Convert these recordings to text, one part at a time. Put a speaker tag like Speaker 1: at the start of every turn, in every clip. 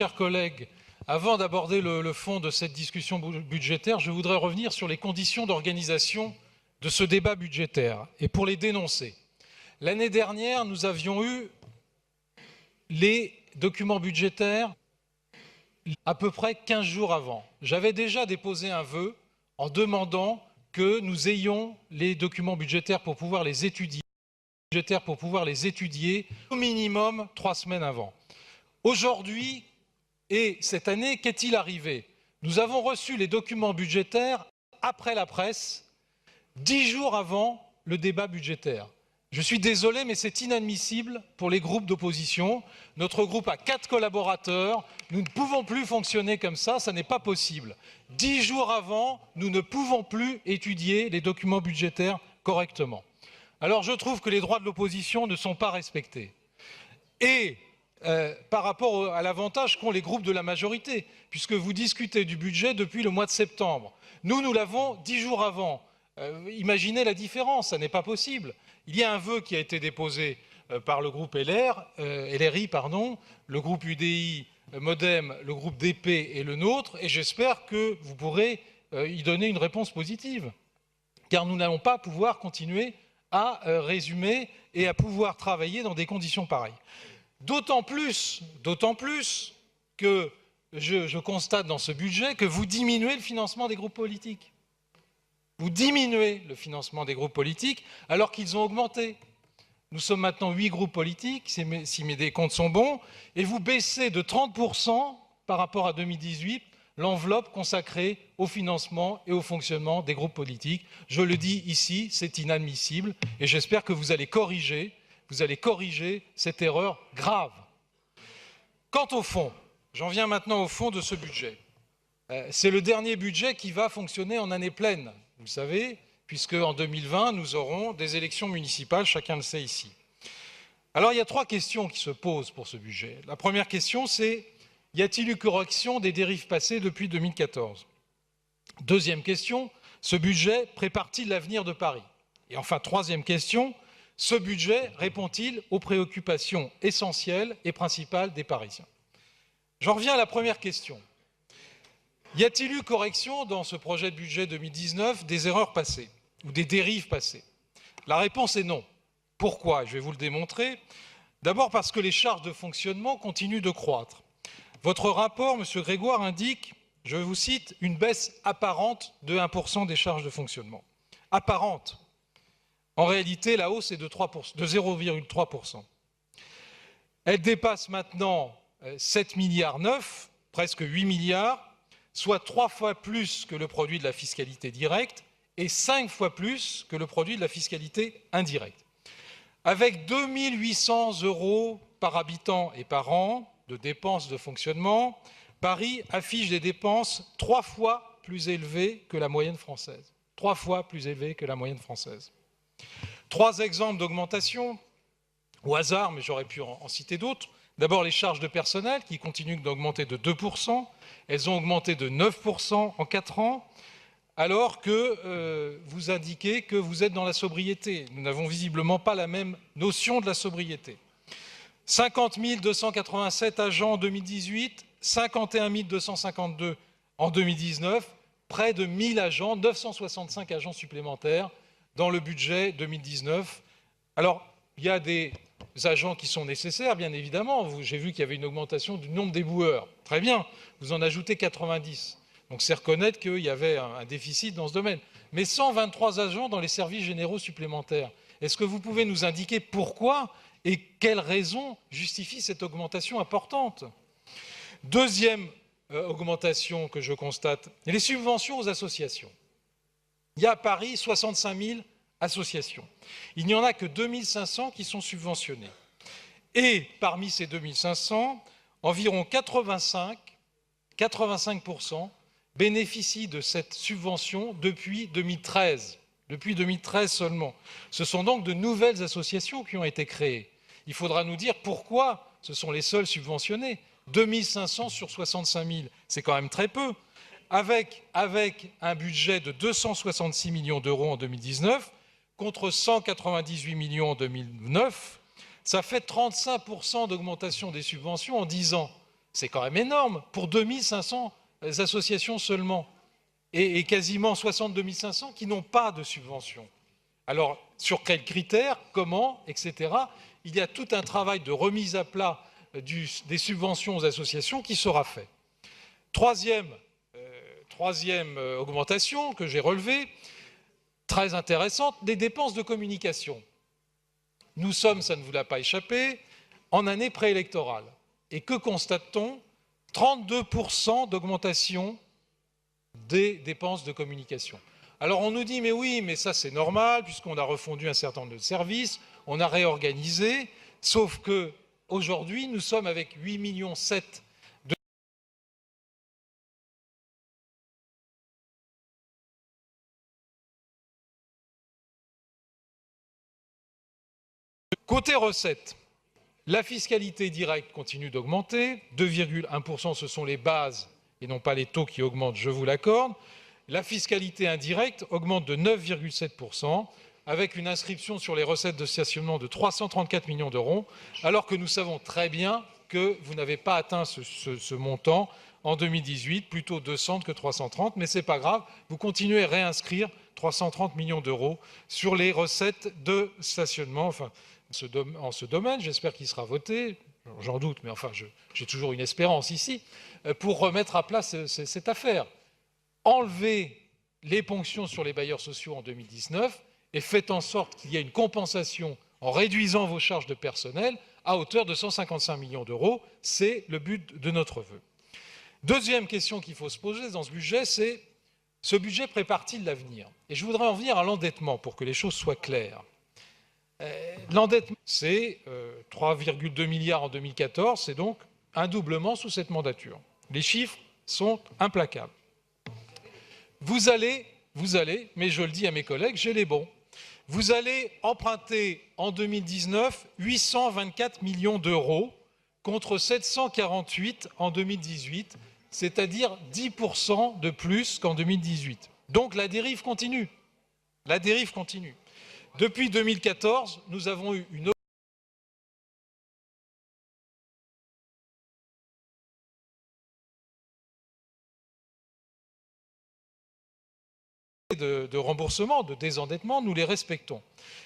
Speaker 1: Chers collègues, avant d'aborder le fond de cette discussion budgétaire, je voudrais revenir sur les conditions d'organisation de ce débat budgétaire et pour les dénoncer. L'année dernière, nous avions eu les documents budgétaires à peu près 15 jours avant. J'avais déjà déposé un vœu en demandant que nous ayons les documents budgétaires pour pouvoir les étudier, au minimum 3 semaines avant. Aujourd'hui et cette année, qu'est-il arrivé? Nous avons reçu les documents budgétaires après la presse, 10 jours avant le débat budgétaire. Je suis désolé, mais c'est inadmissible pour les groupes d'opposition. Notre groupe a 4 collaborateurs. Nous ne pouvons plus fonctionner comme ça n'est pas possible. 10 jours avant, nous ne pouvons plus étudier les documents budgétaires correctement. Alors je trouve que les droits de l'opposition ne sont pas respectés. Et par rapport à l'avantage qu'ont les groupes de la majorité, puisque vous discutez du budget depuis le mois de septembre. Nous l'avons 10 jours avant. Imaginez la différence, ça n'est pas possible. Il y a un vœu qui a été déposé par le groupe LRI, le groupe UDI, Modem, le groupe DP et le nôtre, et j'espère que vous pourrez y donner une réponse positive, car nous n'allons pas pouvoir continuer à résumer et à pouvoir travailler dans des conditions pareilles. D'autant plus que je constate dans ce budget que vous diminuez le financement des groupes politiques. Vous diminuez le financement des groupes politiques alors qu'ils ont augmenté. Nous sommes maintenant 8 groupes politiques, si mes comptes sont bons, et vous baissez de 30% par rapport à 2018 l'enveloppe consacrée au financement et au fonctionnement des groupes politiques. Je le dis ici, c'est inadmissible, et j'espère que vous allez corriger cette erreur grave. Quant au fond, j'en viens maintenant au fond de ce budget. C'est le dernier budget qui va fonctionner en année pleine, vous le savez, puisque en 2020, nous aurons des élections municipales, chacun le sait ici. Alors, il y a 3 questions qui se posent pour ce budget. La première question, c'est: y a-t-il eu correction des dérives passées depuis 2014? Deuxième question, ce budget prépare-t-il l'avenir de Paris? Et enfin, troisième question, ce budget répond-il aux préoccupations essentielles et principales des Parisiens? J'en reviens à la première question. Y a-t-il eu correction dans ce projet de budget 2019 des erreurs passées ou des dérives passées? La réponse est non. Pourquoi? Je vais vous le démontrer. D'abord parce que les charges de fonctionnement continuent de croître. Votre rapport, M. Grégoire, indique, je vous cite, une baisse apparente de 1% des charges de fonctionnement. Apparente. En réalité, la hausse est de 0,3%. Elle dépasse maintenant 7,9 milliards, presque 8 milliards, soit 3 fois plus que le produit de la fiscalité directe et 5 fois plus que le produit de la fiscalité indirecte. Avec 2 800 € par habitant et par an de dépenses de fonctionnement, Paris affiche des dépenses 3 fois plus élevées que la moyenne française. 3 fois plus élevées que la moyenne française. 3 exemples d'augmentation, au hasard, mais j'aurais pu en citer d'autres. D'abord, les charges de personnel qui continuent d'augmenter de 2%. Elles ont augmenté de 9% en 4 ans, alors que vous indiquez que vous êtes dans la sobriété. Nous n'avons visiblement pas la même notion de la sobriété. 50 287 agents en 2018, 51 252 en 2019, près de 1000 agents, 965 agents supplémentaires dans le budget 2019. Alors, il y a des agents qui sont nécessaires, bien évidemment. J'ai vu qu'il y avait une augmentation du nombre d'éboueurs. Très bien, vous en ajoutez 90. Donc c'est reconnaître qu'il y avait un déficit dans ce domaine. Mais 123 agents dans les services généraux supplémentaires. Est-ce que vous pouvez nous indiquer pourquoi et quelles raisons justifient cette augmentation importante? Deuxième augmentation que je constate, les subventions aux associations. Il y a à Paris 65 000 associations. Il n'y en a que 2500 qui sont subventionnées. Et parmi ces 2500, environ 85% bénéficient de cette subvention depuis 2013. Depuis 2013 seulement. Ce sont donc de nouvelles associations qui ont été créées. Il faudra nous dire pourquoi ce sont les seuls subventionnés. 2500 sur 65 000, c'est quand même très peu. Avec un budget de 266 millions d'euros en 2019, contre 198 millions en 2009, ça fait 35% d'augmentation des subventions en 10 ans. C'est quand même énorme pour 2500 associations seulement et quasiment 62 500 qui n'ont pas de subvention. Alors, sur quels critères, comment, etc. Il y a tout un travail de remise à plat des subventions aux associations qui sera fait. Troisième augmentation que j'ai relevée, très intéressante, des dépenses de communication. Nous sommes, ça ne vous l'a pas échappé, en année préélectorale. Et que constate-t-on? 32% d'augmentation des dépenses de communication. Alors on nous dit, mais oui, mais ça c'est normal, puisqu'on a refondu un certain nombre de services, on a réorganisé, sauf que aujourd'hui nous sommes avec 8,7 millions de côté recettes. La fiscalité directe continue d'augmenter, 2,1%, ce sont les bases et non pas les taux qui augmentent, je vous l'accorde. La fiscalité indirecte augmente de 9,7%, avec une inscription sur les recettes de stationnement de 334 millions d'euros, alors que nous savons très bien que vous n'avez pas atteint ce montant en 2018, plutôt 200 que 330, mais ce n'est pas grave, vous continuez à réinscrire 330 millions d'euros sur les recettes de stationnement, enfin, en ce domaine, j'espère qu'il sera voté, j'en doute, mais enfin, j'ai toujours une espérance ici, pour remettre à plat cette affaire. Enlevez les ponctions sur les bailleurs sociaux en 2019 et faites en sorte qu'il y ait une compensation en réduisant vos charges de personnel à hauteur de 155 millions d'euros. C'est le but de notre vœu. Deuxième question qu'il faut se poser dans ce budget, c'est ce budget prépare-t-il l'avenir? Et je voudrais en venir à l'endettement pour que les choses soient claires. L'endettement, c'est 3,2 milliards en 2014, c'est donc un doublement sous cette mandature. Les chiffres sont implacables. Vous allez, mais je le dis à mes collègues, j'ai les bons, vous allez emprunter en 2019 824 millions d'euros contre 748 en 2018, c'est-à-dire 10% de plus qu'en 2018. Donc la dérive continue. La dérive continue. Depuis 2014, nous avons eu une de remboursement, de désendettement, nous les respectons.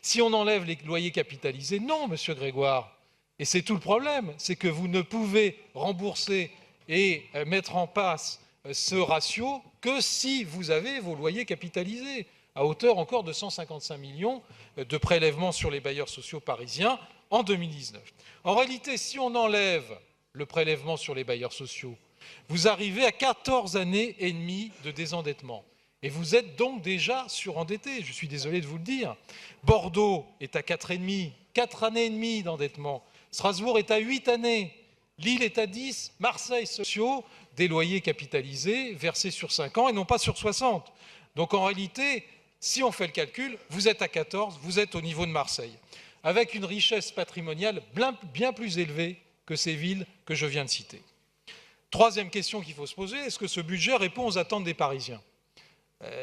Speaker 1: Si on enlève les loyers capitalisés, non, monsieur Grégoire. Et c'est tout le problème, c'est que vous ne pouvez rembourser et mettre en place ce ratio que si vous avez vos loyers capitalisés, à hauteur encore de 155 millions de prélèvements sur les bailleurs sociaux parisiens en 2019. En réalité, si on enlève le prélèvement sur les bailleurs sociaux, vous arrivez à 14 années et demie de désendettement. Et vous êtes donc déjà surendetté, je suis désolé de vous le dire. Bordeaux est à 4,5, 4 années et demie d'endettement. Strasbourg est à 8 années. Lille est à 10. Marseille, sociaux, des loyers capitalisés, versés sur 5 ans et non pas sur 60. Donc en réalité, si on fait le calcul, vous êtes à 14, vous êtes au niveau de Marseille, avec une richesse patrimoniale bien plus élevée que ces villes que je viens de citer. Troisième question qu'il faut se poser, est-ce que ce budget répond aux attentes des Parisiens ?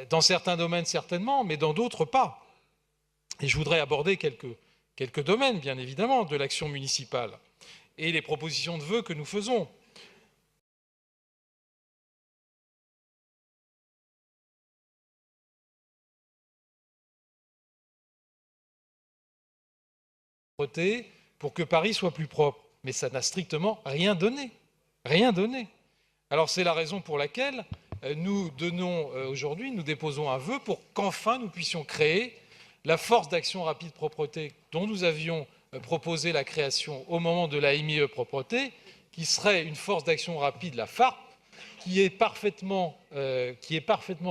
Speaker 1: Dans certains domaines, certainement, mais dans d'autres, pas. Et je voudrais aborder quelques domaines, bien évidemment, de l'action municipale et les propositions de vœux que nous faisons. Pour que Paris soit plus propre. Mais ça n'a strictement rien donné. Rien donné. Alors c'est la raison pour laquelle nous déposons un vœu pour qu'enfin nous puissions créer la force d'action rapide propreté dont nous avions proposé la création au moment de la MIE propreté, qui serait une force d'action rapide, la FARP, qui est parfaitement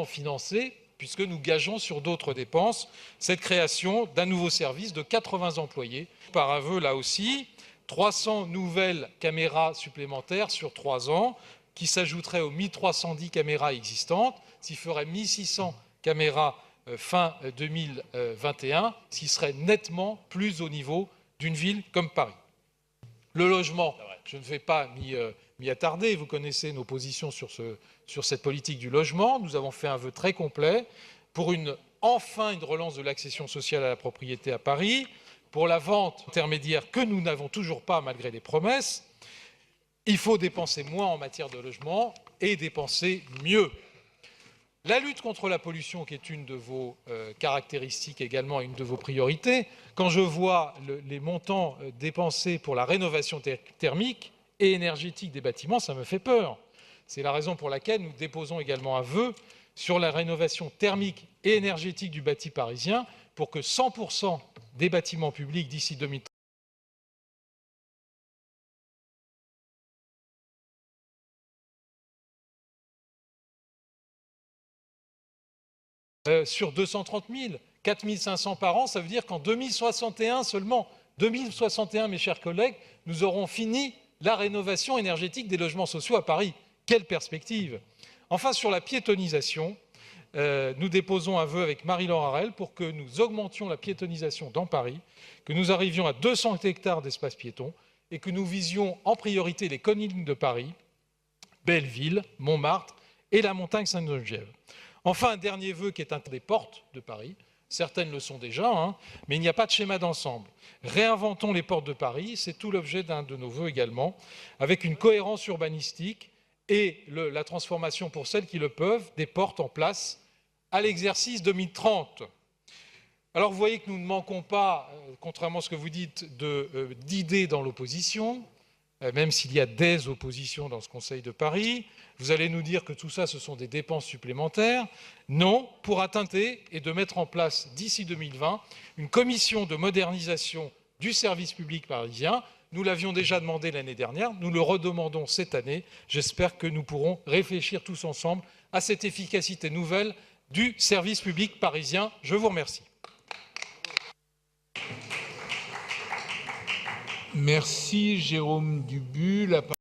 Speaker 1: financée, puisque nous gageons sur d'autres dépenses cette création d'un nouveau service de 80 employés. Par un vœu, là aussi, 300 nouvelles caméras supplémentaires sur 3 ans, qui s'ajouteraient aux 1310 caméras existantes, ce qui ferait 1600 caméras fin 2021, ce qui serait nettement plus au niveau d'une ville comme Paris. Le logement, je ne vais pas m'y attarder, vous connaissez nos positions sur cette politique du logement. Nous avons fait un vœu très complet pour enfin une relance de l'accession sociale à la propriété à Paris, pour la vente intermédiaire que nous n'avons toujours pas malgré les promesses, il faut dépenser moins en matière de logement et dépenser mieux. La lutte contre la pollution, qui est une de vos caractéristiques également, une de vos priorités, quand je vois les montants dépensés pour la rénovation thermique et énergétique des bâtiments, ça me fait peur. C'est la raison pour laquelle nous déposons également un vœu sur la rénovation thermique et énergétique du bâti parisien pour que 100% des bâtiments publics d'ici 2030 sur 230 000, 4 500 par an, ça veut dire qu'en 2061 seulement, 2061, mes chers collègues, nous aurons fini la rénovation énergétique des logements sociaux à Paris. Quelle perspective! Enfin, sur la piétonisation, nous déposons un vœu avec Marie-Laure Harel pour que nous augmentions la piétonisation dans Paris, que nous arrivions à 200 hectares d'espace piéton et que nous visions en priorité les collines de Paris, Belleville, Montmartre et la montagne Sainte-Geneviève. Enfin, un dernier vœu qui est un des portes de Paris. Certaines le sont déjà, mais il n'y a pas de schéma d'ensemble. Réinventons les portes de Paris, c'est tout l'objet d'un de nos vœux également, avec une cohérence urbanistique et la transformation pour celles qui le peuvent des portes en place à l'exercice 2030. Alors vous voyez que nous ne manquons pas, contrairement à ce que vous dites, d'idées dans l'opposition, même s'il y a des oppositions dans ce Conseil de Paris. Vous allez nous dire que tout ça, ce sont des dépenses supplémentaires. Non, pour atteindre et de mettre en place d'ici 2020 une commission de modernisation du service public parisien. Nous l'avions déjà demandé l'année dernière, nous le redemandons cette année. J'espère que nous pourrons réfléchir tous ensemble à cette efficacité nouvelle du service public parisien. Je vous remercie.
Speaker 2: Merci Jérôme Dubus.